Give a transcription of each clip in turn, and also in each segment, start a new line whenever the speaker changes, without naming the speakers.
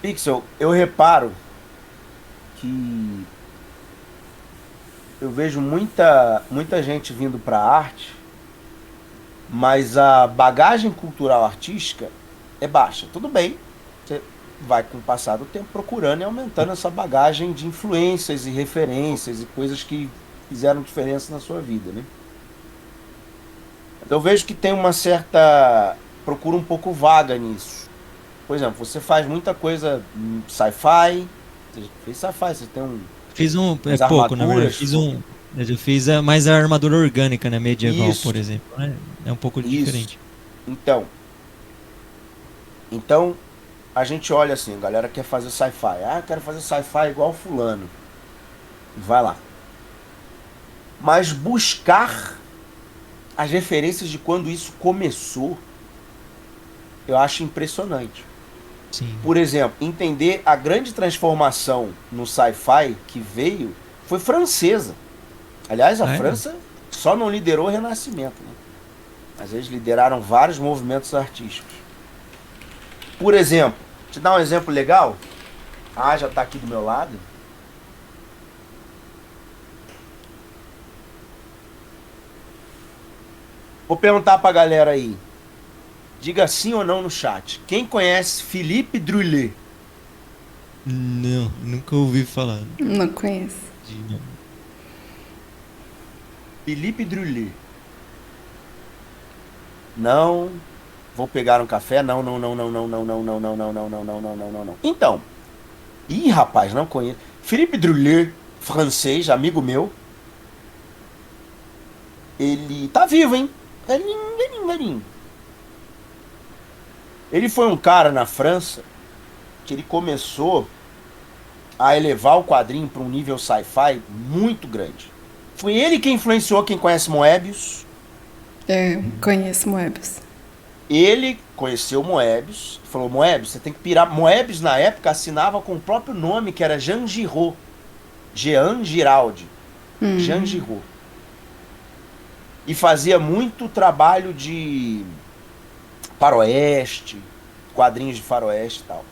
Pixel, eu reparo que eu vejo muita gente vindo para a arte, mas a bagagem cultural artística é baixa. Tudo bem, você vai com o passar do tempo procurando e aumentando essa bagagem de influências e referências e coisas que fizeram diferença na sua vida, né? Eu vejo que tem uma certa procura um pouco vaga nisso. Por exemplo, você faz muita coisa sci-fi, você fez sci-fi, você tem
Fiz
umas
pouco, na verdade.
armaduras.
Eu já fiz mais a armadura orgânica, né? Medieval, por
Isso,
exemplo, né? É um pouco
isso.
diferente.
Então, então a gente olha assim, a galera quer fazer sci-fi. Ah, eu quero fazer sci-fi igual fulano. Vai lá. Mas buscar as referências de quando isso começou, eu acho impressionante.
Sim.
Por exemplo, entender a grande transformação no sci-fi que veio foi francesa. Aliás, a
Ah, é?
França só não liderou o Renascimento, né? Mas eles lideraram vários movimentos artísticos. Por exemplo, te dar um exemplo legal. Ah, já está aqui do meu lado. Vou perguntar pra galera aí. Diga sim ou não no chat. Quem conhece Philippe Druillet?
Não, nunca ouvi falar
Não conheço.
de nome.
Philippe Druillet. Não. Vou pegar um café? Não, não, não, não, não, não, não, não, não, não, não, não, não, não, não, não, não. Então, ih, rapaz, não conheço. Philippe Druillet, francês, amigo meu. Ele tá vivo, hein? Velhinho, velhinho, velhinho. Ele foi um cara na França que ele começou a elevar o quadrinho para um nível sci-fi muito grande. Foi ele que influenciou quem conhece Moebius.
É, conheço Moebius.
Ele conheceu Moebius, falou: Moebius, você tem que pirar. Moebius, na época, assinava com o próprio nome, que era Jean Giraud. Jean Giraldi. Jean Giraud. E fazia muito trabalho de faroeste, quadrinhos de faroeste e tal.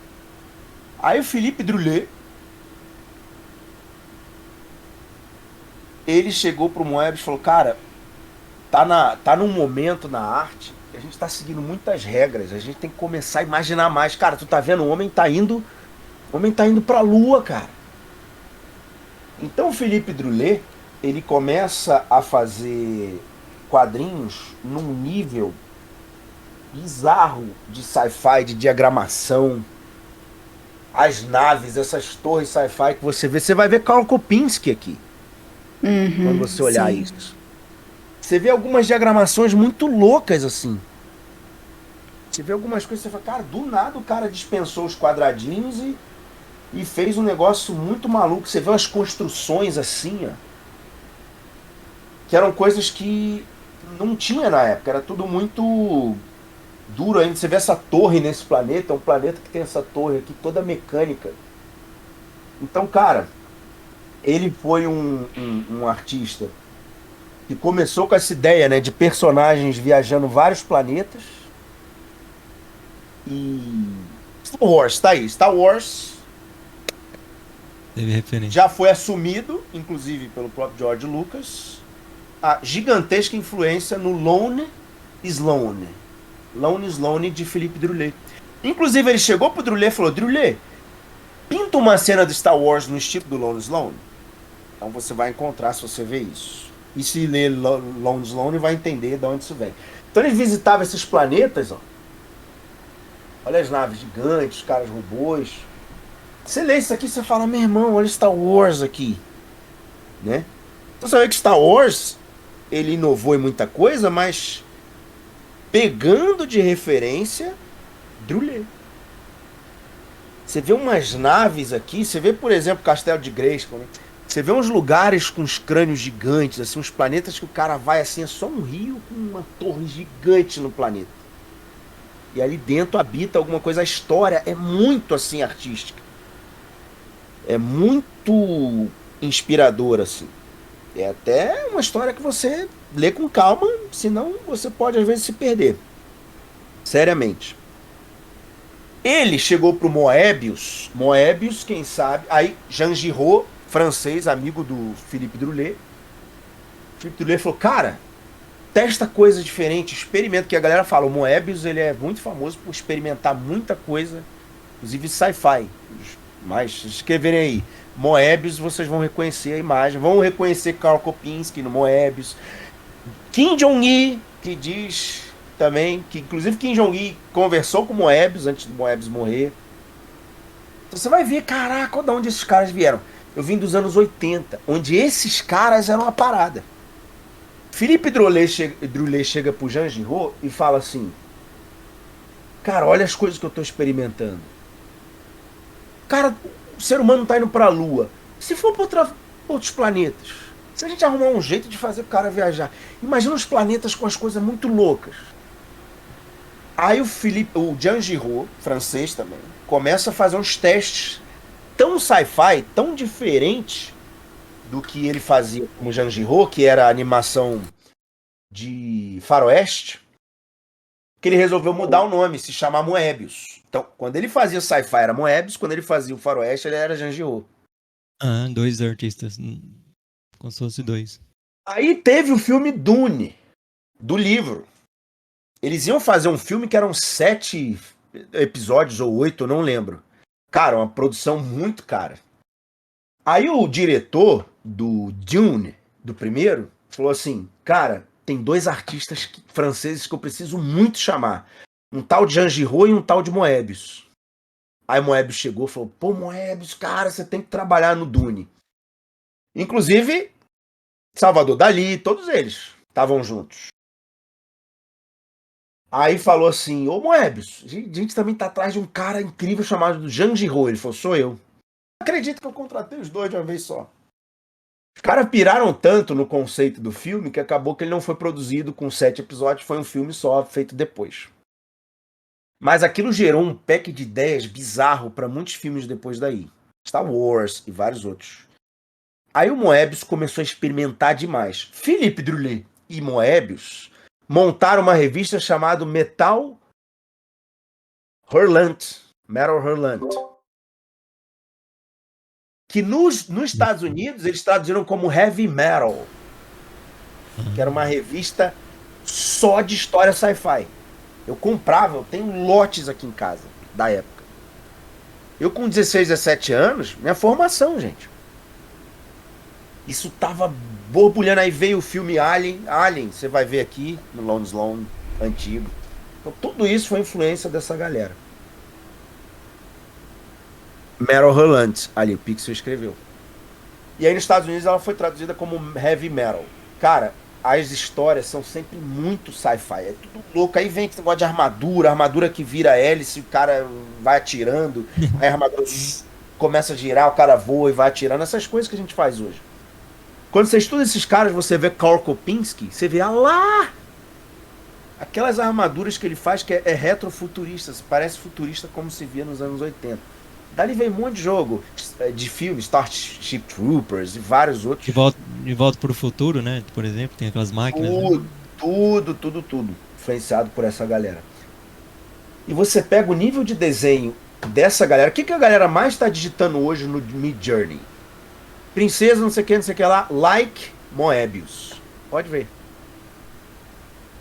Aí o Philippe Druillet, ele chegou pro Moebius e falou: cara, tá num momento na arte que a gente tá seguindo muitas regras, a gente tem que começar a imaginar mais. Cara, tu tá vendo, o homem tá indo pra lua, cara. Então o Felipe Druillet, ele começa a fazer quadrinhos num nível bizarro de sci-fi, de diagramação. As naves, essas torres sci-fi que você vai ver Karl Kopinski aqui, quando você olhar
Sim.
isso. Você vê algumas diagramações muito loucas assim. Você vê algumas coisas, você fala, cara, do nada o cara dispensou os quadradinhos e fez um negócio muito maluco. Você vê umas construções assim, ó, que eram coisas que não tinha na época, era tudo muito duro ainda. Você vê essa torre nesse planeta, é um planeta que tem essa torre aqui toda mecânica. Então, cara, ele foi um artista que começou com essa ideia, né, de personagens viajando vários planetas. E Star Wars, tá aí. Star Wars
Teve referência.
já foi assumido, inclusive pelo próprio George Lucas, a gigantesca influência no Lone Sloane de Philippe Druillet. Inclusive, ele chegou pro Druillet e falou: Druillet, pinta uma cena de Star Wars no estilo do Lone Sloane. Então você vai encontrar se você ver isso. E se ler Lone Sloane, vai entender de onde isso vem. Então ele visitava esses planetas, ó. Olha as naves gigantes, os caras robôs. Você lê isso aqui, você fala: meu irmão, olha Star Wars aqui, né? Então você vê que Star Wars, ele inovou em muita coisa, mas pegando de referência Druillet. Você vê umas naves aqui, você vê, por exemplo, o Castelo de Grayskull, né? Você vê uns lugares com os crânios gigantes, assim, uns planetas que o cara vai assim, é só um rio com uma torre gigante no planeta. E ali dentro habita alguma coisa. A história é muito assim artística. É muito inspiradora, assim. É até uma história que você lê com calma, senão você pode às vezes se perder. Seriamente. Ele chegou pro Moebius, quem sabe, aí Jean Giraud, francês, amigo do Philippe Druillet. Philippe Druillet falou, cara, testa coisa diferente, experimenta, que a galera fala, o Moebius ele é muito famoso por experimentar muita coisa, inclusive sci-fi. Mas se escreverem aí, Moebius, vocês vão reconhecer a imagem, vão reconhecer Karl Kopinski no Moebius. Kim Jong-il, que diz também, que inclusive Kim Jong-il conversou com o Moebius antes do Moebius morrer. Então você vai ver, caraca, de onde esses caras vieram. Eu vim dos anos 80, onde esses caras eram uma parada. Philippe Druillet chega pro Jean Giraud e fala assim, cara, olha as coisas que eu tô experimentando. Cara, o ser humano tá indo pra Lua. Se for pra outros planetas, se a gente arrumar um jeito de fazer o cara viajar, imagina os planetas com as coisas muito loucas. Aí o Jean Giraud, francês também, começa a fazer uns testes tão sci-fi, tão diferentes do que ele fazia como Jean Giraud, que era animação de faroeste, que ele resolveu mudar o nome, se chamar Moebius. Então, quando ele fazia sci-fi era Moebius, quando ele fazia o faroeste ele era Jean Giraud.
Ah, dois artistas. Como se fosse dois.
Aí teve o filme Dune, do livro. Eles iam fazer um filme que eram 7 episódios ou 8, eu não lembro. Cara, uma produção muito cara. Aí o diretor do Dune, do primeiro, falou assim, cara, tem 2 artistas franceses que eu preciso muito chamar. Um tal de Jean Giraud e um tal de Moebius. Aí Moebius chegou e falou, pô, Moebius, cara, você tem que trabalhar no Dune. Inclusive, Salvador Dalí, todos eles estavam juntos. Aí falou assim, ô Moebius, a gente também tá atrás de um cara incrível chamado Jean Giraud. Ele falou, sou eu. Acredito que eu contratei os 2 de uma vez só. Os caras piraram tanto no conceito do filme que acabou que ele não foi produzido com 7 episódios, foi um filme só, feito depois. Mas aquilo gerou um pack de ideias bizarro para muitos filmes depois daí. Star Wars e vários outros. Aí o Moebius começou a experimentar demais. Philippe Druillet e Moebius montaram uma revista chamada Metal Hurlant. Que nos Estados Unidos eles traduziram como Heavy Metal. Que era uma revista só de história sci-fi. Eu comprava, eu tenho lotes aqui em casa, da época. Eu com 16, 17 anos, minha formação, gente. Isso tava borbulhando, aí veio o filme Alien, você vai ver aqui, no Lone Sloan, antigo. Então tudo isso foi influência dessa galera. Metal Hurlant, ali, o Pixel escreveu. E aí nos Estados Unidos ela foi traduzida como Heavy Metal. Cara, as histórias são sempre muito sci-fi, é tudo louco. Aí vem esse negócio de armadura que vira hélice, o cara vai atirando, aí a armadura começa a girar, o cara voa e vai atirando, essas coisas que a gente faz hoje. Quando você estuda esses caras, você vê Karl Kopinski, você vê lá aquelas armaduras que ele faz que é retrofuturista, parece futurista como se via nos anos 80. Dali vem um monte de jogo, de filmes, Starship Troopers e vários outros.
De volta pro futuro, né? Por exemplo, tem aquelas máquinas.
Tudo. Influenciado por essa galera. E você pega o nível de desenho dessa galera. O que a galera mais está digitando hoje no Midjourney? Princesa, não sei o que lá, like Moebius. Pode ver.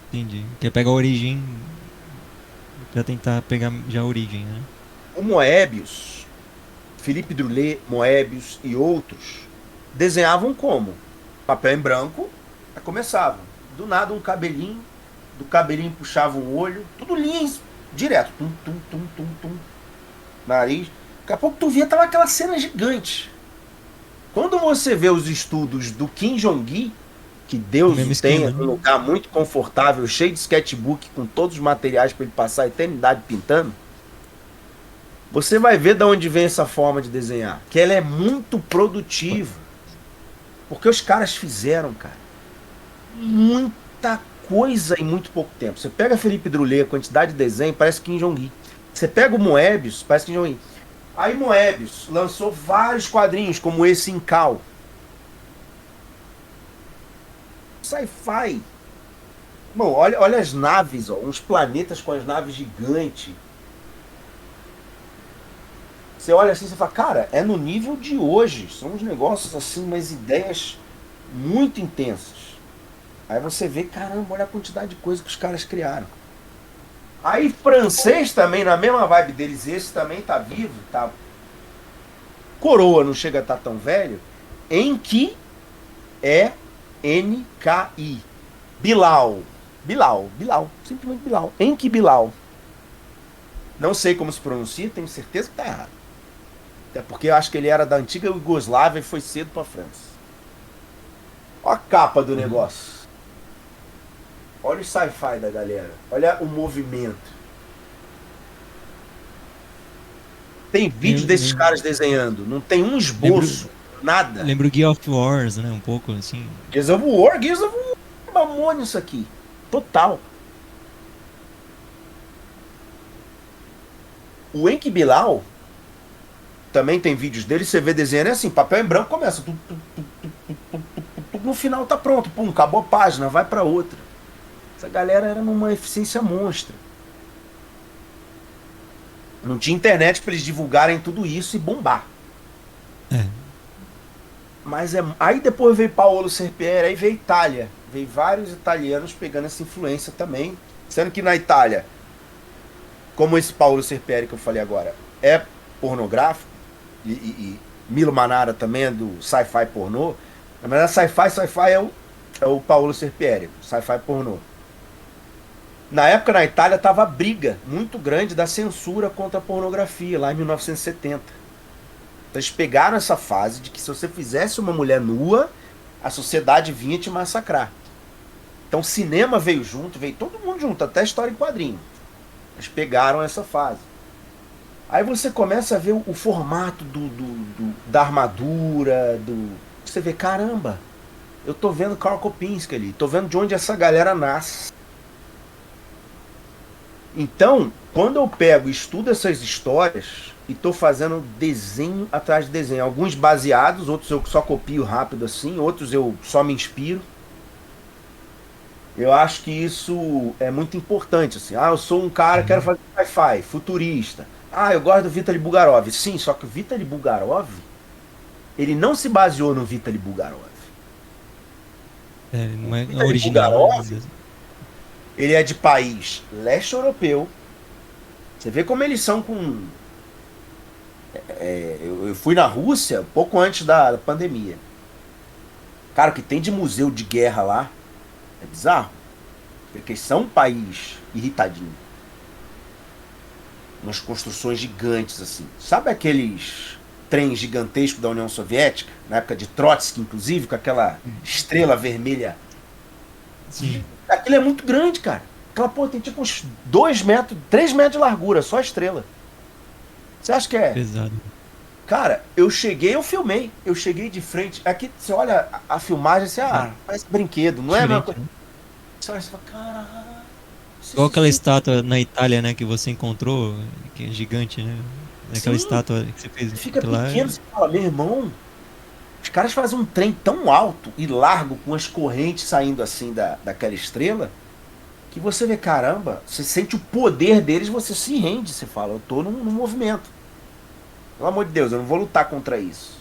Entendi. Quer pegar a origem pra tentar pegar já a origem, né?
O Moebius, Philippe Druillet, Moebius e outros desenhavam como? Papel em branco, aí começavam. Do nada um cabelinho, do cabelinho puxava um olho, tudo linha direto. Tum. Nariz. Daqui a pouco tu via, tava aquela cena gigante. Quando você vê os estudos do Kim Jong-il, que Deus o tenha, um lugar muito confortável, cheio de sketchbook, com todos os materiais para ele passar a eternidade pintando, você vai ver de onde vem essa forma de desenhar. Que ela é muito produtiva. Porque os caras fizeram, cara, muita coisa em muito pouco tempo. Você pega Philippe Druillet, a quantidade de desenho, parece Kim Jong-il. Você pega o Moebius, parece Kim Jong-il. Aí Moebius lançou vários quadrinhos, como esse Incal. Sci-fi. Bom, olha as naves, ó, uns planetas com as naves gigantes. Você olha assim e fala, cara, é no nível de hoje. São uns negócios assim, umas ideias muito intensas. Aí você vê, caramba, olha a quantidade de coisa que os caras criaram. Aí francês também, na mesma vibe deles, esse também tá vivo, tá. Coroa não chega a estar tão velho. Enki é N-K-I. Bilal. Bilal. Simplesmente Bilal. Enki Bilal. Não sei como se pronuncia, tenho certeza que tá errado. Até porque eu acho que ele era da antiga Iugoslávia e foi cedo pra França. Olha a capa do negócio. Olha o sci-fi da galera. Olha o movimento. Tem vídeo desses caras desenhando. Não tem um esboço. Nada.
Lembro Gears of Wars, né? Um pouco assim.
Gears of War. Mamônio isso aqui. Total. O Enki Bilal também tem vídeos dele, você vê desenhando, é assim, papel em branco começa. No final tá pronto, pum, acabou a página, vai pra outra. Essa galera era numa eficiência monstra. Não tinha internet pra eles divulgarem tudo isso e bombar.
É.
Mas aí depois veio Paolo Serpieri, aí veio Itália. Veio vários italianos pegando essa influência também. Sendo que na Itália, como esse Paolo Serpieri que eu falei agora, é pornográfico, e Milo Manara também é do sci-fi pornô. Na verdade, sci-fi é o Paolo Serpieri, sci-fi pornô. Na época, na Itália, tava a briga muito grande da censura contra a pornografia, lá em 1970. Então eles pegaram essa fase de que se você fizesse uma mulher nua, a sociedade vinha te massacrar. Então o cinema veio junto, veio todo mundo junto, até a história em quadrinho. Eles pegaram essa fase. Aí você começa a ver o formato da armadura, você vê, caramba, eu tô vendo Karl Kopinski ali, tô vendo de onde essa galera nasce. Então, quando eu pego e estudo essas histórias e tô fazendo desenho atrás de desenho, alguns baseados, outros eu só copio rápido assim, outros eu só me inspiro. Eu acho que isso é muito importante, assim. Ah, eu sou um cara que quero fazer sci-fi, futurista. Ah, eu gosto do Vitaly Bulgarov. Sim, só que o Vitaly Bulgarov, ele não se baseou no Vitaly Bulgarov.
É, não é
Vitaly
original.
Bulgarov, ele é de país leste europeu. Você vê como eles são com... eu fui na Rússia pouco antes da pandemia. Cara, o que tem de museu de guerra lá é bizarro. Porque eles são um país irritadinho. Umas construções gigantes, assim. Sabe aqueles trens gigantescos da União Soviética? Na época de Trotsky, inclusive, com aquela estrela vermelha.
Sim.
Aquilo é muito grande, cara. Aquela porra tem tipo uns 2 metros, 3 metros de largura, só a estrela. Você acha que é?
Pesado.
Cara, eu filmei. Eu cheguei de frente. Aqui, você olha a filmagem, assim, parece brinquedo, não é a mesma coisa. Você olha e fala, caralho.
Igual aquela estátua na Itália, né, que você encontrou, que é gigante, né? Aquela
Sim.
estátua que você fez.
Você fica
lá.
pequeno, você fala, meu irmão, os caras fazem um trem tão alto e largo, com as correntes saindo assim daquela estrela, que você vê, caramba, você sente o poder deles, você se rende, você fala, eu tô num movimento. Pelo amor de Deus, eu não vou lutar contra isso.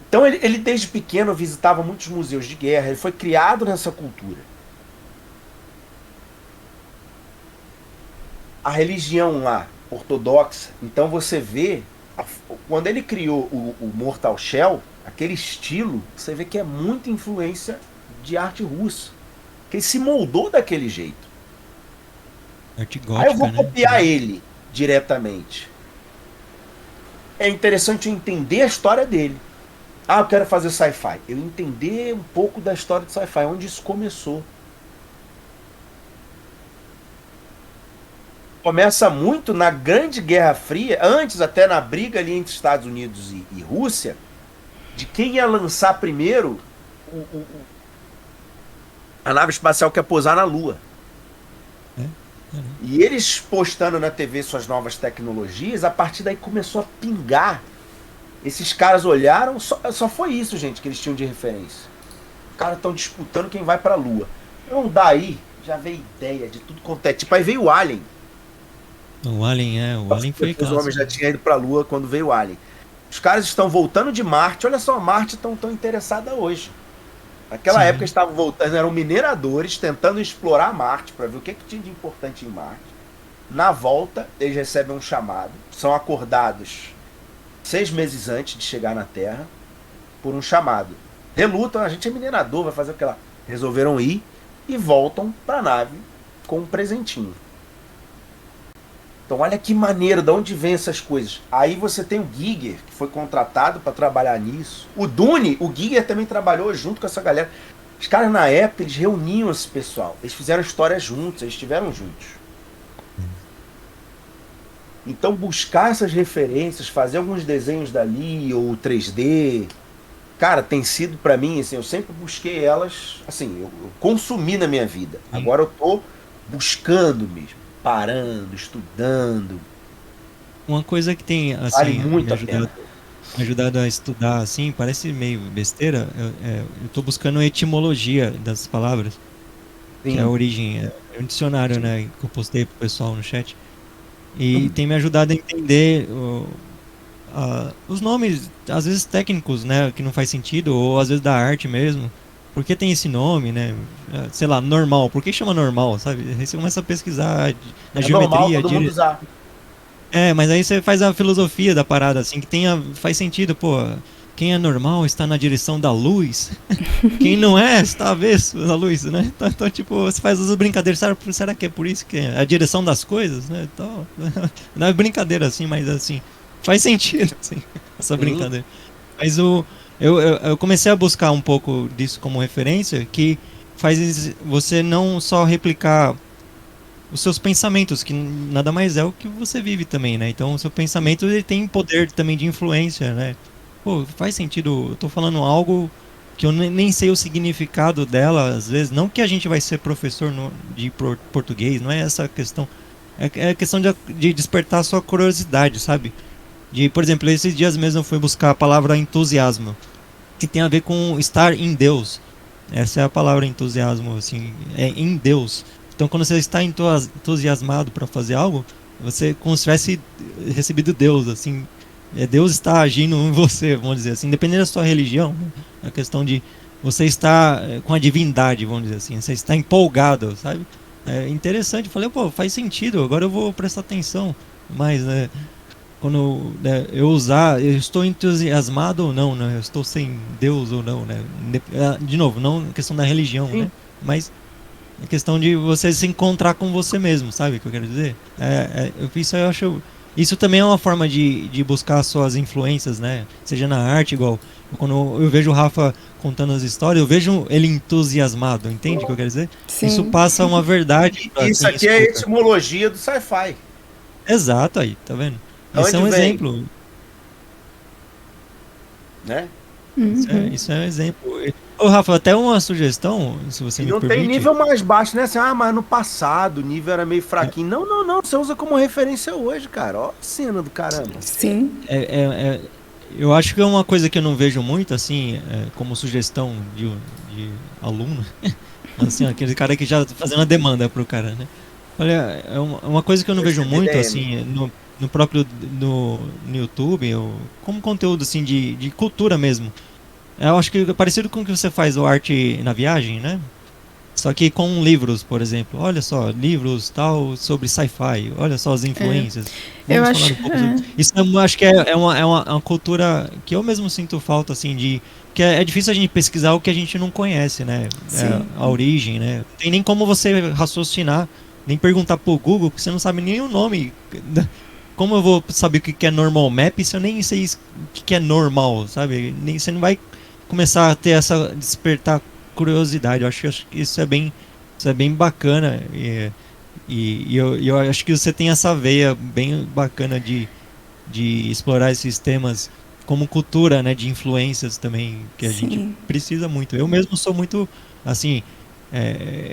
Então ele desde pequeno visitava muitos museus de guerra, ele foi criado nessa cultura. A religião lá, ortodoxa, então você vê, quando ele criou o Mortal Shell, aquele estilo, você vê que é muita influência de arte russa. Que ele se moldou daquele jeito.
Arte gótica,
Aí eu vou
né?
copiar ele diretamente. É interessante eu entender a história dele. Ah, eu quero fazer sci-fi. Eu entender um pouco da história de sci-fi, onde isso começou. Começa muito na Grande Guerra Fria, antes até na briga ali entre Estados Unidos e Rússia, de quem ia lançar primeiro a nave espacial que ia pousar na Lua. E eles postando na TV suas novas tecnologias, a partir daí começou a pingar. Esses caras olharam, só foi isso, gente, que eles tinham de referência. Os caras estão disputando quem vai pra Lua. Então daí já veio ideia de tudo quanto é tipo. Aí veio o Alien.
O Alien foi
Depois o homem
clássico.
já tinha ido pra Lua quando veio o Alien. Os caras estão voltando de Marte. Olha só, Marte estão tão interessada hoje. Naquela época eles estavam voltando, eram mineradores tentando explorar Marte para ver o que tinha de importante em Marte. Na volta, eles recebem um chamado, são acordados 6 meses antes de chegar na Terra por um chamado. Relutam, a gente é minerador, vai fazer o que lá? Resolveram ir e voltam para a nave com um presentinho. Então olha que maneiro, de onde vem essas coisas. Aí você tem o Giger, que foi contratado para trabalhar nisso. O Dune, o Giger também trabalhou junto com essa galera. Os caras na época, eles reuniam esse pessoal. Eles fizeram história juntos, eles estiveram juntos. Então buscar essas referências, fazer alguns desenhos dali, ou 3D... Cara, tem sido pra mim, assim, eu sempre busquei elas, assim, eu consumi na minha vida. Agora eu tô buscando mesmo, parando, estudando.
Uma coisa que tem,
Vale
assim,
muito a pena.
me ajudado a estudar, assim, parece meio besteira, eu tô buscando a etimologia das palavras, que é a
Sim.
origem, é um dicionário, né, que eu postei pro pessoal no chat, e tem me ajudado a entender os nomes, às vezes técnicos, né, que não faz sentido, ou às vezes da arte mesmo. Por que tem esse nome, né? Sei lá, normal. Por que chama normal, sabe? Aí você começa a pesquisar na
É normal
geometria.
todo mundo usar.
Mas aí você faz a filosofia da parada, assim, que faz sentido, pô. Quem é normal está na direção da luz. Quem não é, está avesso da luz, né? Então, tipo, você faz as brincadeiras. Será que é por isso que é a direção das coisas, né? Então, não é brincadeira assim, mas assim, faz sentido, assim, essa
Sim.
brincadeira. Mas eu comecei a buscar um pouco disso como referência, que faz você não só replicar os seus pensamentos, que nada mais é o que você vive também, né? Então o seu pensamento ele tem poder também de influência, né? Pô, faz sentido, eu tô falando algo que eu nem sei o significado dela, às vezes, não que a gente vai ser professor de português, não é essa a questão. É questão de despertar a sua curiosidade, sabe? Por exemplo, esses dias mesmo eu fui buscar a palavra entusiasmo, que tem a ver com estar em Deus. Essa é a palavra entusiasmo, assim, é em Deus. Então, quando você está entusiasmado para fazer algo, você como se tivesse recebido Deus, assim, Deus está agindo em você, vamos dizer assim, independente da sua religião, né? A questão de você estar com a divindade, vamos dizer assim, você está empolgado, sabe? É interessante, eu falei, pô, faz sentido, agora eu vou prestar atenção, mas, né, quando eu estou entusiasmado ou não, né? Eu estou sem Deus ou não, né? De novo, não questão da religião,
Sim.
né? Mas a questão de você se encontrar com você mesmo, sabe o que eu quero dizer? Isso eu acho. Isso também é uma forma de buscar suas influências, né? Seja na arte, igual. Quando eu vejo o Rafa contando as histórias, eu vejo ele entusiasmado, entende o que eu quero dizer?
Sim.
Isso passa uma verdade pra
Isso
quem
aqui é a
escuta.
etimologia do sci-fi.
Exato aí, tá vendo?
Da
Esse é
onde
um
vem?
exemplo.
Né?
Isso é um exemplo. Ô, Rafa, até uma sugestão, se você
E
me
não tem
permite.
nível mais baixo, né? Assim, mas no passado o nível era meio fraquinho. Não. Você usa como referência hoje, cara. Ó, a cena do caramba.
Sim.
Eu acho que é uma coisa que eu não vejo muito, assim, como sugestão de aluno. Assim, aquele cara que já tá fazendo a demanda pro cara, né? Olha, é uma coisa que eu não vejo muito, assim, no próprio no YouTube, como conteúdo, assim, de cultura mesmo. Eu acho que é parecido com o que você faz o arte na viagem, né? Só que com livros, por exemplo. Olha só, livros tal sobre sci-fi. Olha só as influências.
Eu
Vamos falar
acho.
um pouco sobre... Isso eu acho que é uma cultura que eu mesmo sinto falta, assim, que é difícil a gente pesquisar o que a gente não conhece, né? A origem, né? Não tem nem como você raciocinar, nem perguntar pro Google, porque você não sabe nem o nome. Como eu vou saber o que é normal map se eu nem sei o que é normal, sabe? Você não vai começar a ter despertar curiosidade. Eu acho que isso é bem bacana e eu acho que você tem essa veia bem bacana de explorar esses temas como cultura, né, de influências também que a gente precisa muito. Eu mesmo sou muito assim,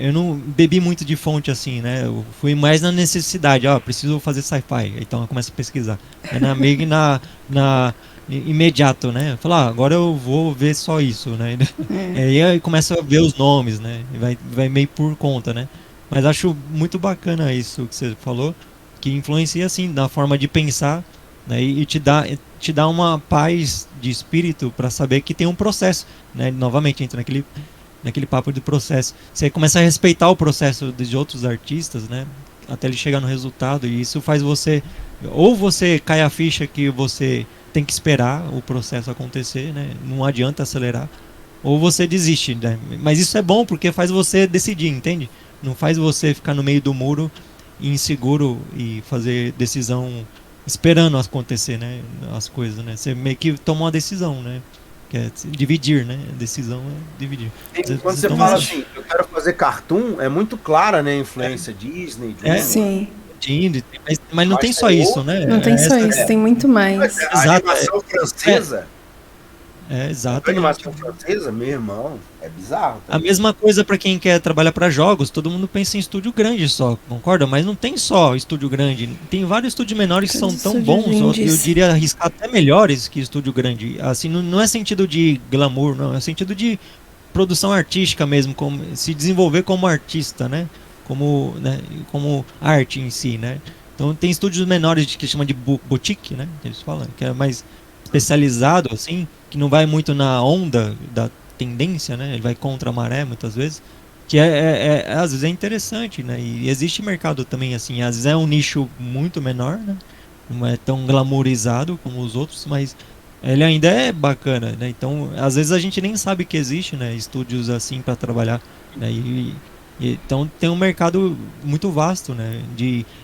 eu não bebi muito de fonte assim, né? Eu fui mais na necessidade, preciso fazer sci-fi, então eu começo a pesquisar. Meio que na imediato, né? Falar, agora eu vou ver só isso, né? E aí começa a ver os nomes, né? E vai meio por conta, né? Mas acho muito bacana isso que você falou. que influencia assim na forma de pensar, né, e te dá uma paz de espírito para saber que tem um processo, né? Novamente entra naquele papo de processo. Você começa a respeitar o processo de outros artistas, né? Até ele chegar no resultado, e isso faz você, ou você cai a ficha que você tem que esperar o processo acontecer, né? Não adianta acelerar, ou você desiste, né? Mas isso é bom porque faz você decidir, entende? Não faz você ficar no meio do muro, inseguro e fazer decisão esperando acontecer, né? As coisas, né? Você meio que toma uma decisão, né? Que é dividir, né? Decisão é dividir.
Quando você
toma
fala
essa-
assim, eu quero fazer cartoon, é muito clara, né, a influência Disney,
É,
DreamWorks.
Sim.
mas não tem
Mas
só
tem
isso,
outro.
né?
Não tem só
Essa-
isso, tem muito mais.
A
Exato,
animação francesa, a
exatamente.
animação francesa, meu irmão, é bizarro.
A mesma coisa para quem quer trabalhar para jogos, todo mundo pensa em estúdio grande só, concorda? Mas não tem só estúdio grande, tem vários estúdios menores que são
Todos
tão
estúdios
bons, eu
indies.
diria arriscar até melhores que estúdio grande. Assim, não é sentido de glamour, não, é sentido de produção artística mesmo, como se desenvolver como artista, né? Como arte em si, né? Então tem estúdios menores que chama de boutique, né? Que eles falam, que é mais especializado assim, que não vai muito na onda da tendência, né? Ele vai contra a maré muitas vezes, que às vezes é interessante, né? E existe mercado também assim, às vezes é um nicho muito menor, né? Não é tão glamourizado como os outros, mas ele ainda é bacana, né? Então, às vezes a gente nem sabe que existe, né? Estúdios assim para trabalhar, né? Então tem um mercado muito vasto, né?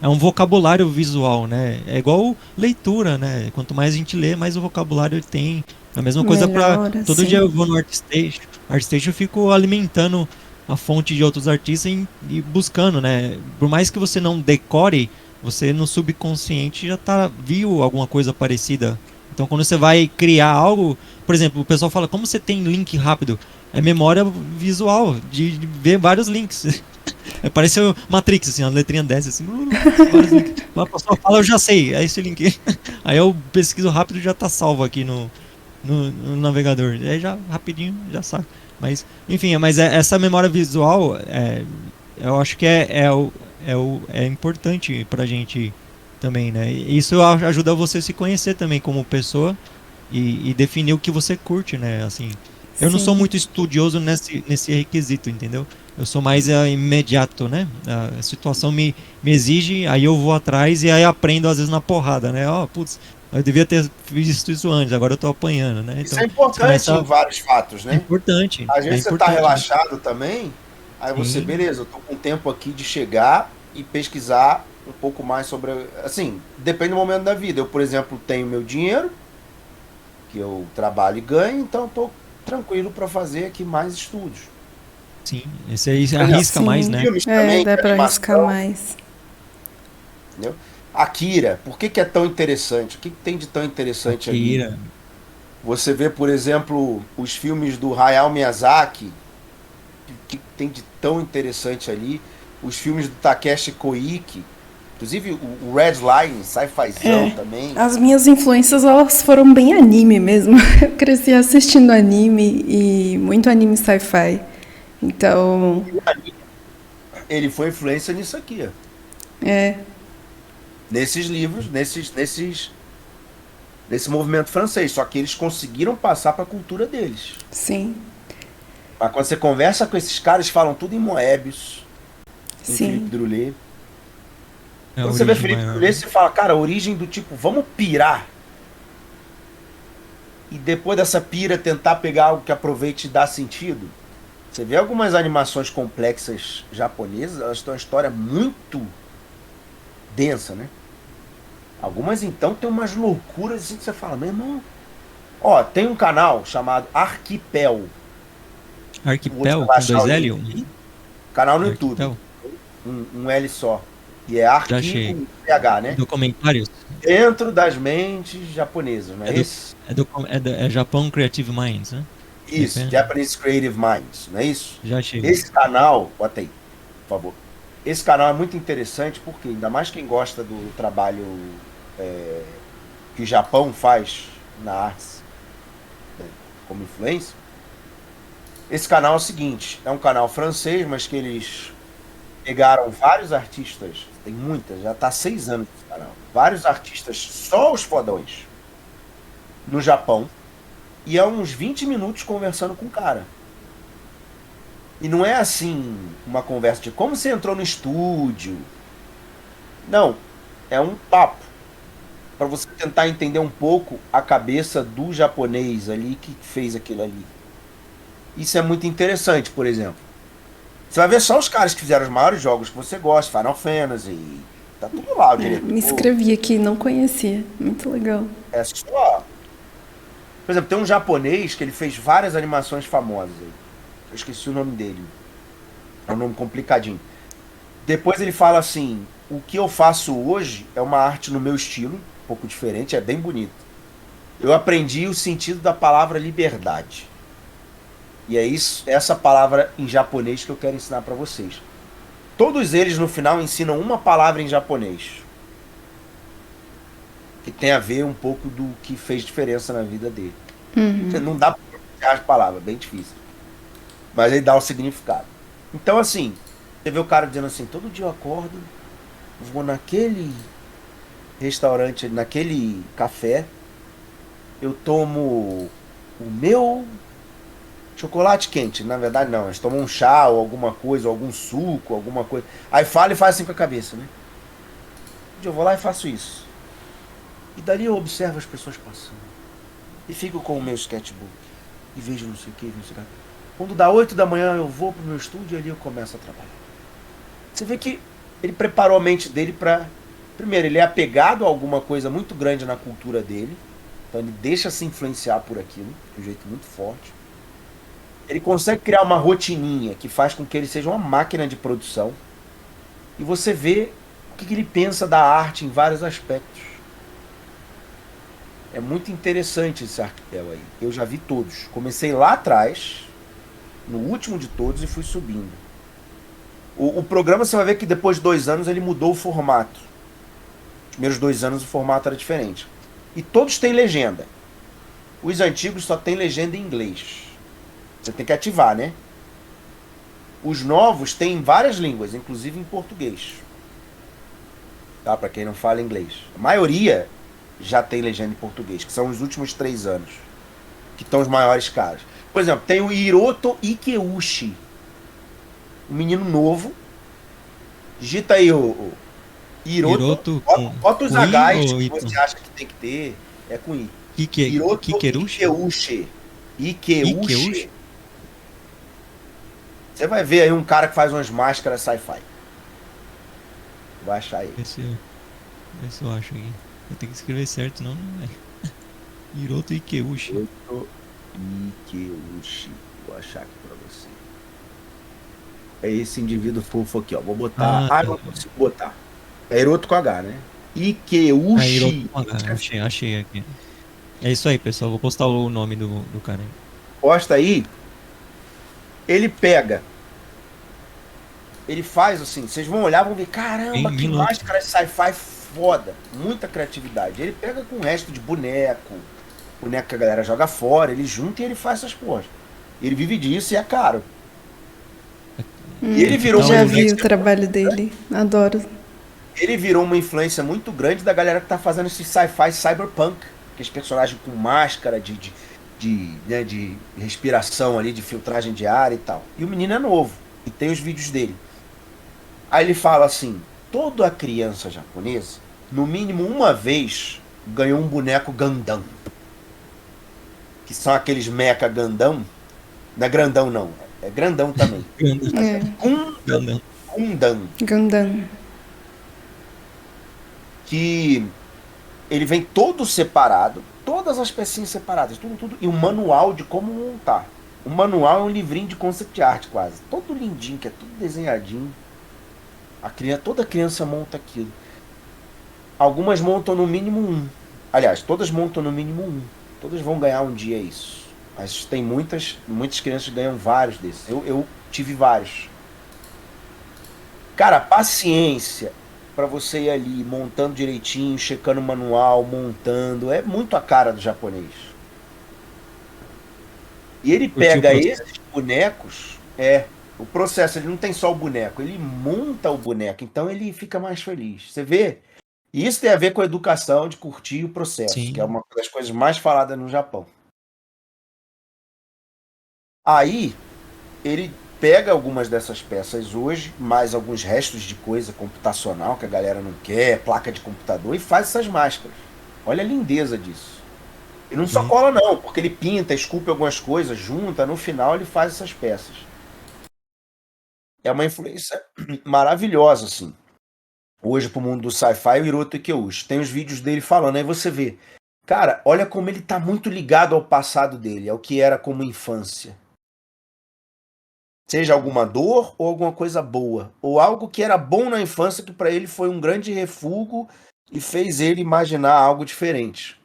É um vocabulário visual, né? É igual leitura, né? Quanto mais a gente lê, mais o vocabulário tem. A mesma coisa para
Melhor,
todo
assim.
dia eu vou no ArtStation. ArtStation eu fico alimentando a fonte de outros artistas e buscando, né? Por mais que você não decore, você no subconsciente já viu alguma coisa parecida. Então quando você vai criar algo, por exemplo, o pessoal fala, como você tem link rápido? É memória visual, de ver vários links. Parece o Matrix, assim, a letrinha desce, assim, vários links. A pessoa fala, eu já sei, é esse link. Aí eu pesquiso rápido e já tá salvo aqui no navegador. Aí já, rapidinho, já saco. Mas, enfim, essa memória visual, eu acho que é importante pra gente também, né? E isso ajuda você a se conhecer também como pessoa e definir o que você curte, né? Assim, eu não sou
Sim.
muito estudioso nesse requisito, entendeu? Eu sou mais imediato, né? A situação me exige, aí eu vou atrás e aí aprendo às vezes na porrada, né? Ó, putz, eu devia ter visto isso antes, agora eu tô apanhando, né?
Isso
Então,
é
você
importante
começa
em vários fatos,
é
né?
importante,
Às
é
vezes você tá
importante, né?
relaxado também, aí você,
Sim,
beleza, eu tô com tempo aqui de chegar e pesquisar um pouco mais sobre, assim, depende do momento da vida. Eu, por exemplo, tenho meu dinheiro, que eu trabalho e ganho, então eu tô tranquilo para fazer aqui mais estudos.
sim. Esse aí
Por exemplo,
arrisca mais,
Sim.
né?
filmes
É,
também,
dá
de
pra arriscar
animação,
mais.
entendeu? Akira, por que é tão interessante? O que tem de tão interessante ali?
Akira.
Você vê, por exemplo, os filmes do Hayao Miyazaki, que tem de tão interessante ali? Os filmes do Takeshi Koike, inclusive o Red Line, sci-fizão
É.
também.
As minhas influências, elas foram bem anime mesmo. Eu cresci assistindo anime e muito anime sci-fi. Então,
Ele foi influência nisso aqui, ó.
é,
Nesses livros, nesse movimento francês. Só que eles conseguiram passar para a cultura deles.
sim,
Mas quando você conversa com esses caras, falam tudo em Moebius, em Philippe
sim,
Druillet.
É a
Quando você vê
origem
Felipe
maior.
Druillet, você fala, cara, a origem do tipo, vamos pirar. E depois dessa pira, tentar pegar algo que aproveite e dá sentido. Você vê algumas animações complexas japonesas, elas têm uma história muito densa, né? Algumas, então, tem umas loucuras assim que você fala, meu irmão. Ó, tem um canal chamado Arquipel.
Arquipel
Você vai
com
achar
dois
o
L?
link aí. Canal no YouTube.
Arquipel.
Um L só. E é
Já
Arqui
achei.
com PH, né?
Documentários?
Dentro das mentes japonesas, não é,
É do,
isso?
é Japão Creative Minds, né?
Isso,
Depende.
Japanese Creative Minds, não é isso?
Já achei.
Esse canal, bota aí, por favor. Esse canal é muito interessante porque, ainda mais quem gosta do trabalho que o Japão faz na arte como influência, esse canal é o seguinte, é um canal francês, mas que eles pegaram vários artistas Tem muitas, já tá há 6 anos nesse canal. Vários artistas, só os fodões, no Japão. E é uns 20 minutos conversando com o cara. E não é assim, uma conversa de como você entrou no estúdio. Não, é um papo. Para você tentar entender um pouco a cabeça do japonês ali que fez aquilo ali. Isso é muito interessante, por exemplo. Você vai ver só os caras que fizeram os maiores jogos que você gosta, Final Fantasy, tá tudo lá, o diretor.
Me inscrevi aqui, não conhecia. Muito legal.
É só. Por exemplo, tem um japonês que ele fez várias animações famosas aí. Eu esqueci o nome dele. É um nome complicadinho. Depois ele fala assim: o que eu faço hoje é uma arte no meu estilo, um pouco diferente, é bem bonito. Eu aprendi o sentido da palavra liberdade. E é isso, essa palavra em japonês que eu quero ensinar para vocês. Todos eles no final ensinam uma palavra em japonês. Que tem a ver um pouco do que fez diferença na vida dele. Não dá pra pronunciar as palavras, bem difícil. Mas ele dá o significado. Então assim, você vê o cara dizendo assim: todo dia eu acordo, vou naquele restaurante, naquele café, eu tomo o meu chocolate quente. Na verdade não, eles tomam um chá ou alguma coisa, ou algum suco, alguma coisa. Aí fala e faz assim com a cabeça, né? Eu vou lá e faço isso. E dali eu observo as pessoas passando. E fico com o meu sketchbook. E vejo não sei o que, não sei o que. Quando dá 8 da manhã eu vou pro meu estúdio e ali eu começo a trabalhar. Você vê que ele preparou a mente dele para... Primeiro, ele é apegado a alguma coisa muito grande na cultura dele. Então ele deixa se influenciar por aquilo, de um jeito muito forte. Ele consegue criar uma rotininha que faz com que ele seja uma máquina de produção. E você vê o que ele pensa da arte em vários aspectos. É muito interessante esse arquipélago aí. Eu já vi todos. Comecei lá atrás, no último de todos, e fui subindo. O programa, você vai ver que depois de 2 anos ele mudou o formato. Os primeiros 2 anos o formato era diferente. E todos têm legenda. Os antigos só tem legenda em inglês. Você tem que ativar, né? Os novos têm várias línguas, inclusive em português. Tá? Para quem não fala inglês. A maioria já tem legenda em português, que são os últimos 3 anos. Que estão os maiores caras. Por exemplo, tem o Hiroto Ikeuchi. Um menino novo. Digita aí o Hiroto. Bota os H's que você acha que tem que ter. É com I. Hiroto Ikeuchi. Ikeuchi. Você vai ver aí um cara que faz umas máscaras sci-fi. Vai achar ele.
Vê se eu acho aqui. Eu tenho que escrever certo, não é. Hiroto Ikeuchi.
Hiroto Ikeuchi. Vou achar aqui pra você. É esse indivíduo fofo aqui, ó. Vou botar. Eu não consigo botar. É Hiroto com H, né? Ikeuchi.
Hiroto com H. Achei aqui. É isso aí, pessoal. Vou postar o nome do cara aí.
Posta aí. Ele pega. Ele faz assim. Vocês vão olhar e vão ver. Caramba, que máscara sci-fi foda. Muita criatividade. Ele pega com o resto de boneco. Boneco que a galera joga fora. Ele junta e ele faz essas porras. Ele vive disso e é caro. E ele virou
já vi o trabalho dele. Adoro.
Ele virou uma influência muito grande da galera que tá fazendo esse sci-fi cyberpunk. Aqueles personagens com máscara de respiração ali, de filtragem de ar e tal. E o menino é novo. E tem os vídeos dele. Aí ele fala assim: toda criança japonesa, no mínimo uma vez, ganhou um boneco Gundam. Que são aqueles mecha Gundam. Não é grandão não. É grandão também.
Gundam.
Que ele vem todo separado, todas as pecinhas separadas, tudo, e um manual de como montar. O manual é um livrinho de concept art quase, todo lindinho, que é tudo desenhadinho. Toda criança monta aquilo. Algumas montam no mínimo 1. Aliás, todas montam no mínimo 1. Todas vão ganhar um dia isso. Mas tem muitas crianças que ganham vários desses. Eu tive vários. Cara, paciência para você ir ali montando direitinho, checando o manual, montando. É muito a cara do japonês. E ele pega esses bonecos. O processo, ele não tem só o boneco, ele monta o boneco, então ele fica mais feliz. Você vê? E isso tem a ver com a educação de curtir o processo, que é
Sim.
uma das coisas mais faladas no Japão. Aí, ele pega algumas dessas peças hoje, mais alguns restos de coisa computacional que a galera não quer, placa de computador, e faz essas máscaras. Olha a lindeza disso. E não só cola não, porque ele pinta, esculpe algumas coisas, junta, no final ele faz essas peças. É uma influência maravilhosa, assim. Hoje pro mundo do sci-fi, o Hiroto Ikeuchi. Tem os vídeos dele falando, aí você vê. Cara, olha como ele tá muito ligado ao passado dele, ao que era como infância. Seja alguma dor ou alguma coisa boa. Ou algo que era bom na infância que para ele foi um grande refúgio e fez ele imaginar algo diferente.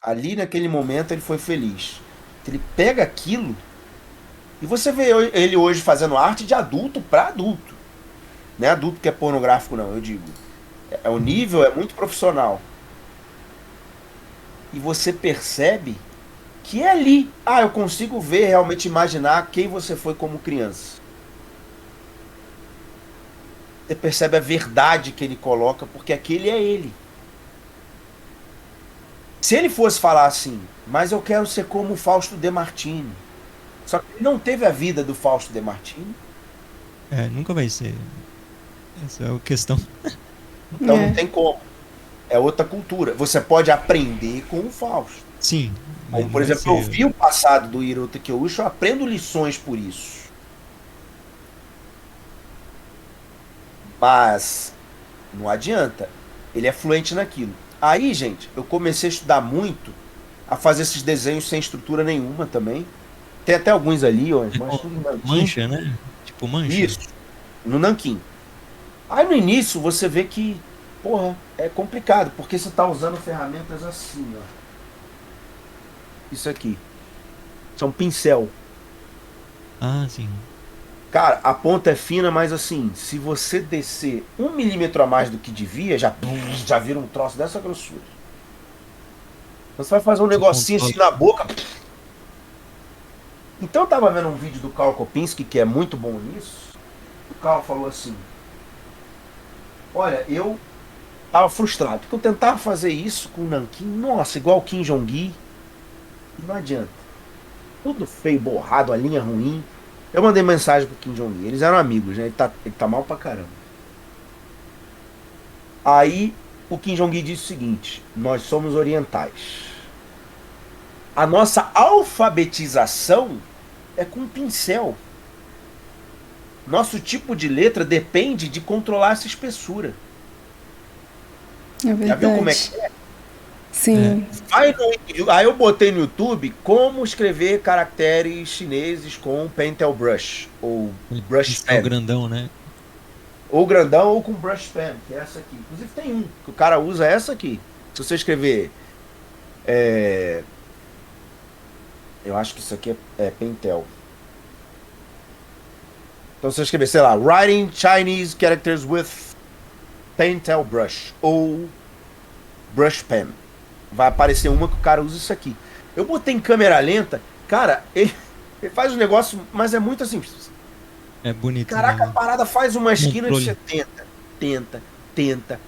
Ali naquele momento ele foi feliz. Ele pega aquilo e você vê ele hoje fazendo arte de adulto para adulto. Não é adulto que é pornográfico não, eu digo. O nível é muito profissional. E você percebe que é ali. Eu consigo ver, realmente imaginar quem você foi como criança. Você percebe a verdade que ele coloca, porque aquele é ele. Se ele fosse falar assim, mas eu quero ser como o Fausto De Martini. Só que ele não teve a vida do Fausto De Martini.
Nunca vai ser. Essa é a questão.
Então não tem como. É outra cultura. Você pode aprender com o Fausto.
Sim.
Como, por exemplo, eu vi o passado do Hiroto Ikeuchi, eu aprendo lições por isso. Mas não adianta. Ele é fluente naquilo. Aí, gente, eu comecei a estudar muito, a fazer esses desenhos sem estrutura nenhuma também. Tem até alguns ali, ó.
Mancha, né? Tipo mancha.
Isso. No nanquim. Aí no início você vê que, porra, é complicado, porque você tá usando ferramentas assim, ó. Isso aqui. Isso é um pincel.
Ah, sim.
Cara, a ponta é fina, mas assim, se você descer 1 milímetro a mais do que devia, já vira um troço dessa grossura. Então você vai fazer um negocinho assim na boca. Então eu tava vendo um vídeo do Karl Kopinski, que é muito bom nisso. O Karl falou assim: olha, eu tava frustrado, porque eu tentava fazer isso com o nanquim, nossa, igual o Kim Jong-gi, e não adianta. Tudo feio, borrado, a linha ruim. Eu mandei mensagem pro Kim Jong-un, eles eram amigos, né? Ele tá mal pra caramba. Aí o Kim Jong-un disse o seguinte: nós somos orientais. A nossa alfabetização é com pincel. Nosso tipo de letra depende de controlar essa espessura.
É verdade.
Já viu como é que é?
Sim.
Aí eu botei no YouTube como escrever caracteres chineses com Pentel Brush, ou Brush Pen.
É o grandão, né?
Ou grandão ou com Brush Pen, que é essa aqui. Inclusive tem um, que o cara usa essa aqui. Se você escrever... eu acho que isso aqui é Pentel. Então se você escrever, sei lá, Writing Chinese Characters with Pentel Brush, ou Brush Pen, vai aparecer uma que o cara usa isso aqui. Eu botei em câmera lenta, cara, ele faz um negócio, mas é muito assim.
É bonito.
Caraca,
né?
a parada faz uma esquina e você tenta.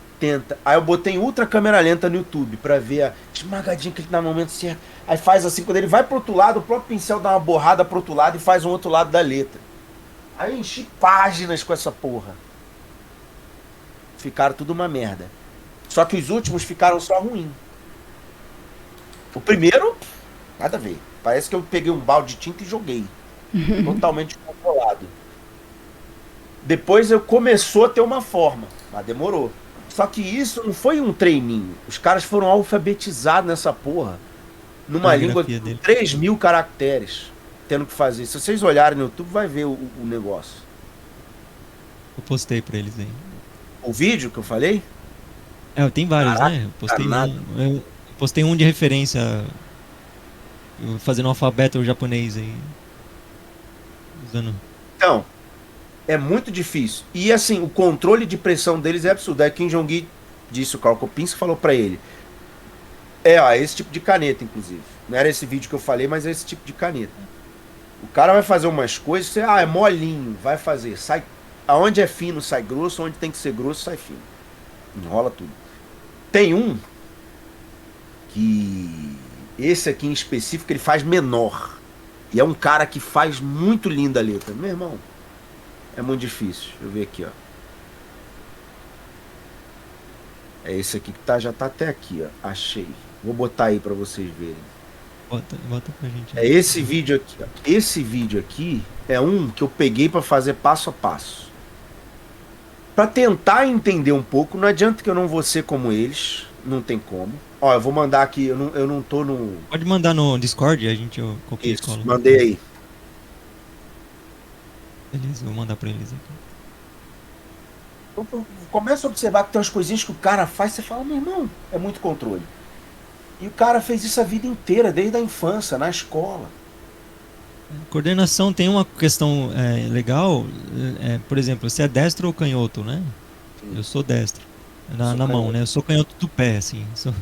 Aí eu botei em ultra câmera lenta no YouTube pra ver a esmagadinha que ele dá no momento certo. Aí faz assim, quando ele vai pro outro lado, o próprio pincel dá uma borrada pro outro lado e faz um outro lado da letra. Aí eu enchi páginas com essa porra. Ficaram tudo uma merda. Só que os últimos ficaram só ruim. O primeiro, nada a ver. Parece que eu peguei um balde de tinta e joguei. Totalmente controlado. Depois eu começou a ter uma forma, mas demorou. Só que isso não foi um treininho. Os caras foram alfabetizados nessa porra. Numa língua de 3.000 caracteres. Tendo que fazer. Se vocês olharem no YouTube, vai ver o negócio.
Eu postei pra eles aí.
O vídeo que eu falei?
Tem vários,
Caraca,
né? Eu postei um de referência, fazendo alfabeto japonês aí. Usando.
Então, é muito difícil. E assim, o controle de pressão deles é absurdo. Aí Kim Jong-un disse, o Karl Kopinski falou pra ele. Esse tipo de caneta, inclusive. Não era esse vídeo que eu falei, mas é esse tipo de caneta. O cara vai fazer umas coisas, você, é molinho, vai fazer. Sai, aonde é fino sai grosso, onde tem que ser grosso sai fino. Enrola tudo. Tem um que esse aqui em específico ele faz menor. E é um cara que faz muito linda a letra. Meu irmão, é muito difícil. Deixa eu ver aqui, ó. É esse aqui que já tá até aqui, ó. Achei. Vou botar aí pra vocês verem.
Bota pra gente.
É esse vídeo aqui, ó. Esse vídeo aqui é um que eu peguei pra fazer passo a passo. Pra tentar entender um pouco, não adianta que eu não vou ser como eles, não tem como. Ó, eu vou mandar aqui, eu não tô no...
Pode mandar no Discord, a gente copia a
Isso,
escola.
mandei aí.
Beleza, vou mandar pra eles aqui.
Então, começa a observar que tem umas coisinhas que o cara faz, você fala, meu irmão, é muito controle. E o cara fez isso a vida inteira, desde a infância, na escola.
Coordenação tem uma questão legal, por exemplo, você é destro ou canhoto, né?
Sim.
Eu sou destro, na
Sou
mão,
canhoto.
né? Eu sou canhoto do pé, assim, sou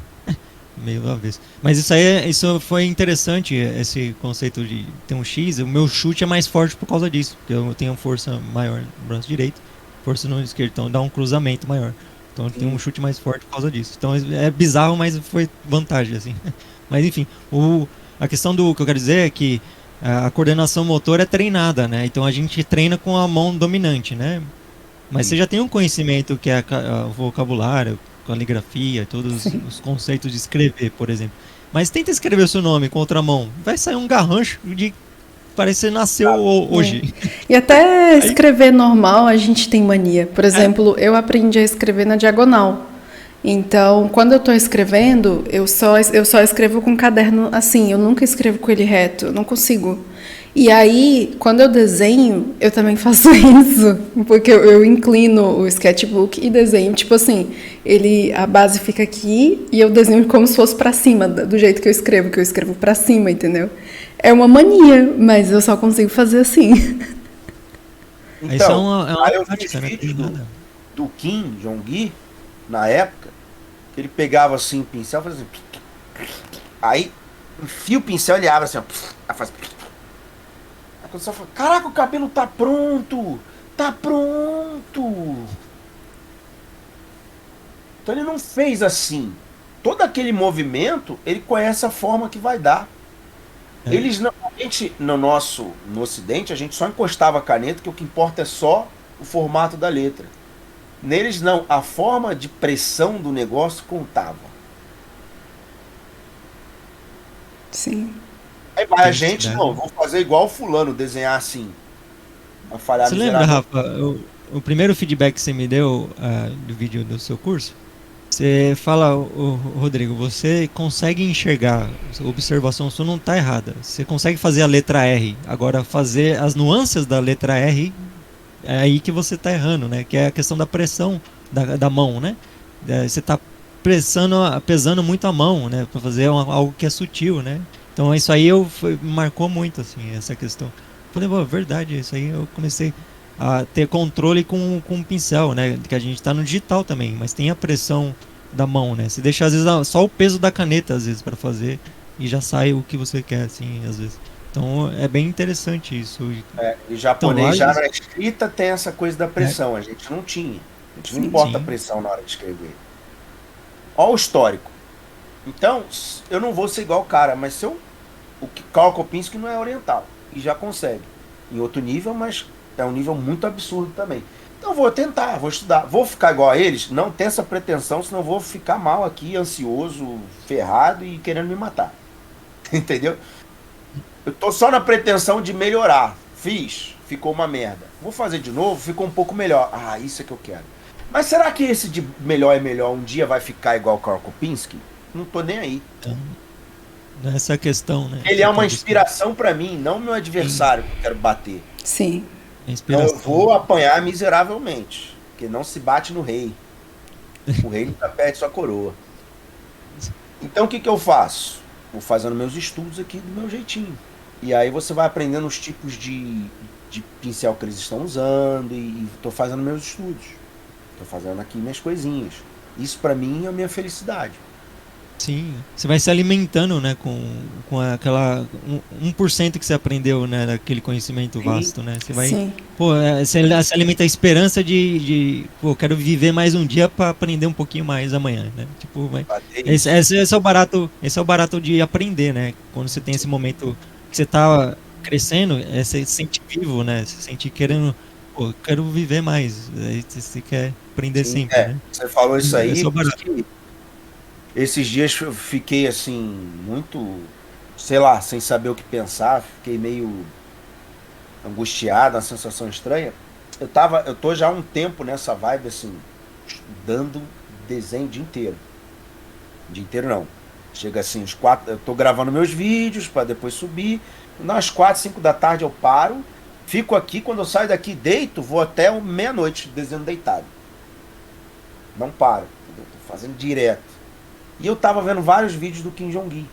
meio avesso. Mas isso foi interessante, esse conceito de ter um X, o meu chute é mais forte por causa disso, porque eu tenho força maior no braço direito, força no esquerdo, então dá um cruzamento maior. Então eu tenho um chute mais forte por causa disso. Então é bizarro, mas foi vantagem, assim. Mas enfim, a questão do que eu quero dizer é que a coordenação motor é treinada, né? Então a gente treina com a mão dominante, né? Mas você já tem um conhecimento que é o vocabulário, caligrafia, todos
Sim.
os conceitos de escrever, por exemplo. Mas tenta escrever o seu nome com outra mão. Vai sair um garrancho de parece que você nasceu hoje.
E até escrever normal a gente tem mania. Por exemplo, eu aprendi a escrever na diagonal. Então, quando eu estou escrevendo, eu só escrevo com caderno assim. Eu nunca escrevo com ele reto. Eu não consigo. E aí, quando eu desenho, eu também faço isso. Porque eu inclino o sketchbook e desenho. Tipo assim, a base fica aqui e eu desenho como se fosse pra cima, do jeito que eu escrevo pra cima, entendeu? É uma mania, mas eu só consigo fazer assim.
Então,
Isso é uma
aí eu
prática,
fiz
né?
vídeo do Kim Jong-gi, na época, que ele pegava assim o pincel, fazia assim, aí enfia o pincel, ele abre assim, ó, aí faz... Aí quando você fala, caraca, o cabelo tá pronto! Tá pronto! Então ele não fez assim. Todo aquele movimento, ele conhece a forma que vai dar. Eles não, a gente, no Ocidente, a gente só encostava a caneta, que o que importa é só o formato da letra. Neles não, a forma de pressão do negócio contava.
Sim.
Aí vai a gente, não, vou fazer igual o fulano, desenhar assim. Vai falhar
Você lembra,
miserável.
Rafa, o primeiro feedback que você me deu do vídeo do seu curso? Você fala, Rodrigo, você consegue enxergar, a observação sua não está errada. Você consegue fazer a letra R. Agora, fazer as nuances da letra R, é aí que você está errando, né? Que é a questão da pressão da mão, né? Você está pesando muito a mão, né? Para fazer algo que é sutil, né? Então, isso aí marcou muito, assim, essa questão. Falei, verdade, isso aí eu comecei a ter controle com o pincel, né? Que a gente está no digital também, mas tem a pressão da mão, né? Você deixa às vezes só o peso da caneta às vezes para fazer e já sai o que você quer, assim, às vezes. Então é bem interessante isso.
E japonês já na escrita tem essa coisa da pressão, a gente não tinha. A gente não importa a pressão na hora de escrever. Olha o histórico. Então, eu não vou ser igual o cara, mas o Karl Kopinski não é oriental e já consegue. Em outro nível, mas é um nível muito absurdo também. Então vou tentar, vou estudar. Vou ficar igual a eles? Não tenho essa pretensão, senão vou ficar mal aqui, ansioso, ferrado e querendo me matar. Entendeu? Eu tô só na pretensão de melhorar. Fiz, ficou uma merda. Vou fazer de novo, ficou um pouco melhor. Ah, isso é que eu quero. Mas será que esse de melhor é melhor um dia vai ficar igual o Karl Kopinski? Não tô nem aí.
Nessa questão, né?
Ele é uma inspiração pra mim, não meu adversário que eu quero bater.
Sim.
Então eu vou apanhar miseravelmente, porque não se bate no rei. O rei nunca perde sua coroa. Então o que eu faço? Vou fazendo meus estudos aqui do meu jeitinho. E aí você vai aprendendo os tipos de pincel que eles estão usando e tô fazendo meus estudos. Tô fazendo aqui minhas coisinhas. Isso pra mim é a minha felicidade.
Sim, você vai se alimentando, né, com aquela 1% que você aprendeu, né, daquele conhecimento
Sim.
vasto, né? Você vai,
Sim.
pô, se alimenta a esperança pô, quero viver mais um dia para aprender um pouquinho mais amanhã, né? Tipo,
Bater
esse,
isso.
esse é o barato de aprender, né? Quando você tem esse momento que você tá crescendo, você se sente vivo, né? Você se sente querendo, pô, quero viver mais. Aí você quer aprender
Sim,
sempre, né?
você falou isso
Esse
aí,
é o
por isso
barato.
que esses dias eu fiquei assim, muito, sei lá, sem saber o que pensar, fiquei meio angustiado, uma sensação estranha. Eu tô já há um tempo nessa vibe, assim, estudando desenho o dia inteiro. O dia inteiro não. Chega assim, os 4, eu tô gravando meus vídeos para depois subir. Nas 4, 5 da tarde eu paro, fico aqui, quando eu saio daqui, deito, vou até meia-noite desenhando deitado. Não paro, entendeu? Tô fazendo direto. E eu tava vendo vários vídeos do Kim Jong-un.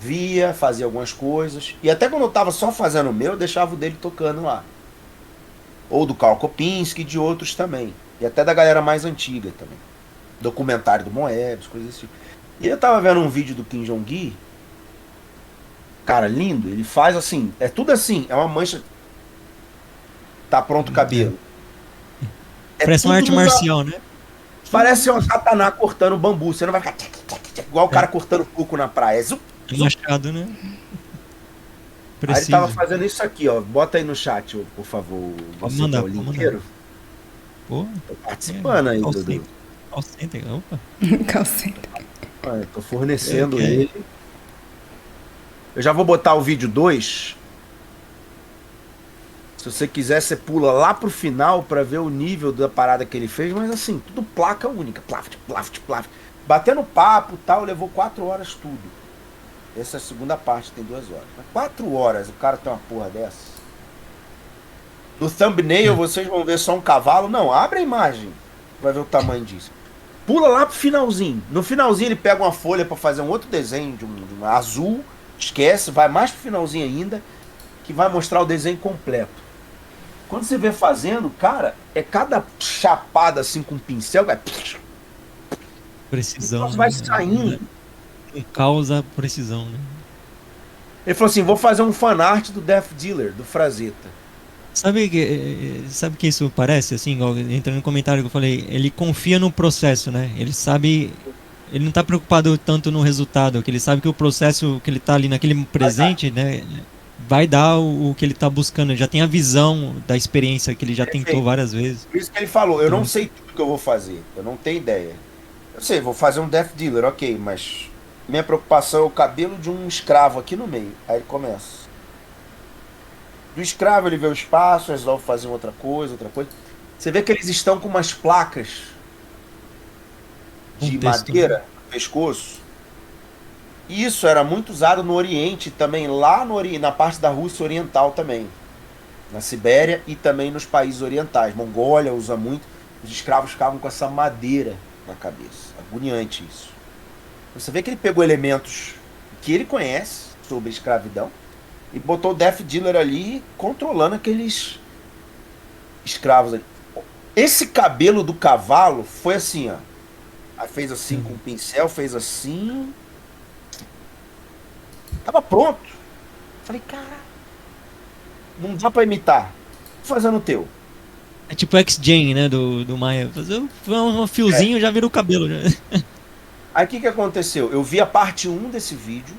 Via, fazia algumas coisas. E até quando eu tava só fazendo o meu, eu deixava o dele tocando lá. Ou do Karl Kopinski e de outros também. E até da galera mais antiga também. Documentário do Moebius, coisas desse tipo. E eu tava vendo um vídeo do Kim Jong-un. Cara, lindo. Ele faz assim. É tudo assim. É uma mancha. Tá pronto o
É.
cabelo. É
Parece uma
tudo
arte marcial, né?
Parece uma katana cortando bambu. Você não vai ficar igual o cara cortando coco na praia. Zup, zup.
Machado, né?
Aí ele tava
Preciso.
fazendo isso aqui, ó. Bota aí no chat, por favor,
Pode
você que é
mandar,
o
pode mandar.
linkeiro.
Pô,
Tô participando aí,
call
Dudu.
center. Call center, opa.
Calcenta.
Eu tô fornecendo
É.
ele. Eu já vou botar o vídeo 2. Se você quiser, você pula lá pro final pra ver o nível da parada que ele fez, mas assim, tudo placa única. Plaft, plaft, plaft. Batendo papo e tal, levou 4 horas tudo. Essa é a segunda parte, tem 2 horas. Mas 4 horas o cara tem uma porra dessa. No thumbnail vocês vão ver só um cavalo. Não, abre a imagem. Vai ver o tamanho disso. Pula lá pro finalzinho. No finalzinho ele pega uma folha pra fazer um outro desenho de um azul. Esquece, vai mais pro finalzinho ainda, que vai mostrar o desenho completo. Quando você vê fazendo, cara, é cada chapada assim com um pincel, vai.
Precisão,
Vai
né?
saindo.
Causa precisão, né?
Ele falou assim: vou fazer um fanart do Death Dealer, do Frazetta.
Sabe que isso parece, assim, igual, entrando no comentário que eu falei, ele confia no processo, né? Ele sabe, ele não tá preocupado tanto no resultado, que ele sabe que o processo que ele tá ali naquele presente, né, vai dar o que ele tá buscando, ele já tem a visão da experiência que ele já tentou
Perfeito.
várias vezes.
Por isso que ele falou: eu não
Então,
sei tudo que eu vou fazer, eu não tenho ideia. Eu sei, vou fazer um Death Dealer, ok, mas minha preocupação é o cabelo de um escravo aqui no meio. Aí ele começa. Do escravo ele vê o espaço, resolve fazer outra coisa, outra coisa. Você vê que eles estão com umas placas de
contexto, né?
madeira no pescoço. E isso era muito usado no Oriente também, lá no na parte da Rússia Oriental também. Na Sibéria e também nos países orientais. Mongólia usa muito. Os escravos ficavam com essa madeira na cabeça. Agoniante isso. Você vê que ele pegou elementos que ele conhece sobre escravidão e botou o Death Dealer ali controlando aqueles escravos ali. Esse cabelo do cavalo foi assim, ó. Aí fez assim com o pincel, fez assim. Tava pronto. Falei, cara, não dá pra imitar. Tô fazendo o teu.
É tipo X-Gen, né, do Maia. Fazer um fiozinho já vira o cabelo. Já.
Aí o que que aconteceu? Eu vi a parte 1 desse vídeo.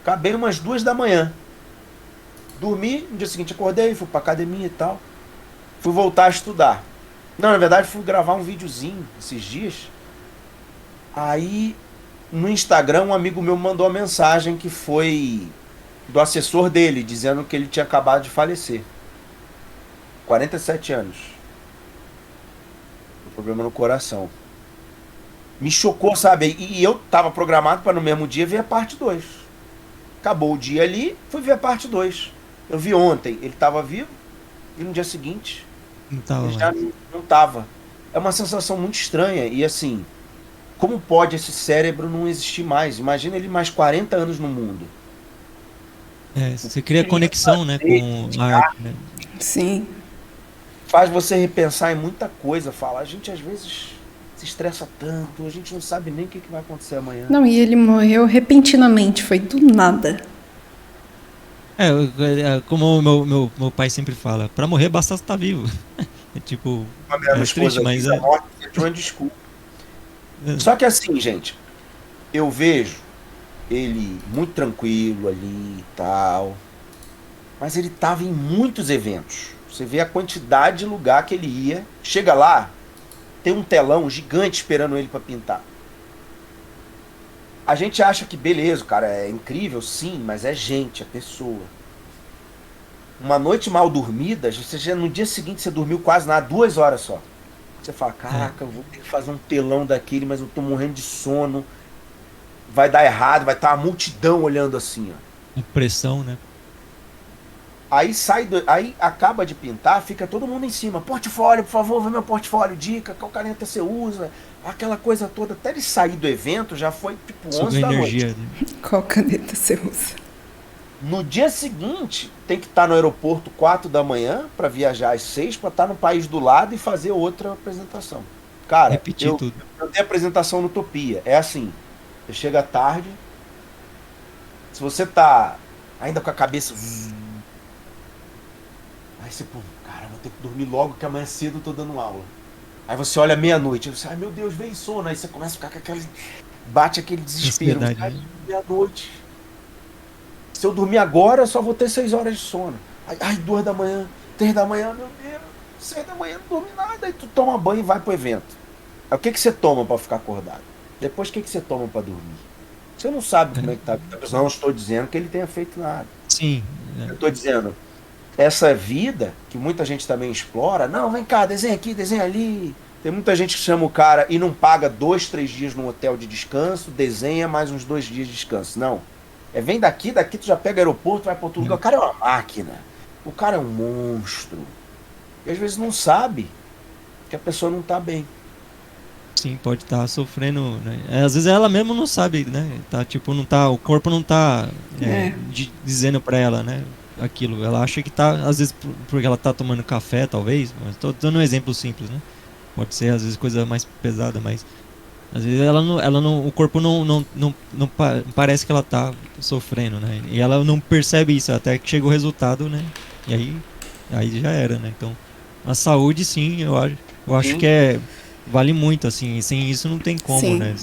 Acabei umas 2 da manhã. Dormi, no dia seguinte acordei, fui pra academia e tal. Fui voltar a estudar. Não, na verdade fui gravar um videozinho esses dias. Aí no Instagram um amigo meu mandou uma mensagem que foi do assessor dele, dizendo que ele tinha acabado de falecer. 47 anos. Um problema no coração. Me chocou, sabe? E eu tava programado para no mesmo dia ver a parte 2. Acabou o dia ali, fui ver a parte 2. Eu vi ontem, ele tava vivo, e no dia seguinte,
Não tava
ele já
mais.
não tava. É uma sensação muito estranha, e assim, como pode esse cérebro não existir mais? Imagina ele mais 40 anos no mundo.
É, você cria conexão, né, com a arte, né?
Sim.
Faz você repensar em muita coisa, fala, a gente às vezes se estressa tanto, a gente não sabe nem o que vai acontecer amanhã.
Não, e ele morreu repentinamente, foi do nada.
Como o meu pai sempre fala, pra morrer basta estar vivo. É tipo,
A minha
é
esposa
triste, mas
diz, a morte é de uma desculpa. Só que assim, gente, eu vejo ele muito tranquilo ali e tal, mas ele tava em muitos eventos. Você vê a quantidade de lugar que ele ia. Chega lá, tem um telão gigante esperando ele para pintar. A gente acha que beleza, cara, é incrível, sim, mas é gente, é pessoa. Uma noite mal dormida, você já, no dia seguinte você dormiu quase nada, 2 horas só. Você fala, caraca, eu vou ter que fazer um telão daquele, mas eu tô morrendo de sono. Vai dar errado, vai estar uma multidão olhando assim, ó.
Pressão, né?
Aí acaba de pintar, fica todo mundo em cima. Portfólio, por favor, vê meu portfólio, dica, qual caneta você usa, aquela coisa toda. Até ele sair do evento já foi tipo 11
Sobre
da
energia.
noite.
Né?
Qual caneta você usa?
No dia seguinte, tem que estar no aeroporto 4 da manhã para viajar às 6 para estar no país do lado e fazer outra apresentação. Cara,
Repetir tudo.
eu tenho apresentação no Utopia. É assim, você chega tarde, se você tá ainda com a cabeça... Aí você, pô, cara, vou ter que dormir logo que amanhã cedo eu tô dando aula. Aí você olha meia-noite, aí você, ai meu Deus, vem sono. Aí você começa a ficar com aquele... Bate aquele desespero.
Ansiedade, né?
Meia-noite. Se eu dormir agora, eu só vou ter 6 horas de sono. Ai, 2 da manhã, 3 da manhã, meu Deus, 6 da manhã, não dormi nada. Aí tu toma banho e vai pro evento. Aí o que você toma pra ficar acordado? Depois o que você toma pra dormir? Você não sabe como é que tá. Não estou dizendo que ele tenha feito nada.
Sim.
Eu tô dizendo, essa vida que muita gente também explora, não, vem cá, desenha aqui, desenha ali. Tem muita gente que chama o cara e não paga 2, 3 dias num hotel de descanso, desenha mais uns 2 dias de descanso. Não. Vem daqui tu já pega aeroporto, vai para outro lugar. O cara é uma máquina. O cara é um monstro. E às vezes não sabe que a pessoa não tá bem.
Sim, pode estar sofrendo, né? Às vezes ela mesmo não sabe, né? Tá, tipo, não tá, o corpo não tá dizendo pra ela, né? Aquilo. Ela acha que tá, às vezes, porque ela tá tomando café, talvez. Mas tô dando um exemplo simples, né? Pode ser, às vezes, coisa mais pesada, mas... Às vezes o corpo não parece que ela tá sofrendo, né? E ela não percebe isso até que chega o resultado, né? E aí já era, né? Então, a saúde, sim, eu acho
Sim.
que vale muito, assim. E sem isso não tem como,
Sim.
né?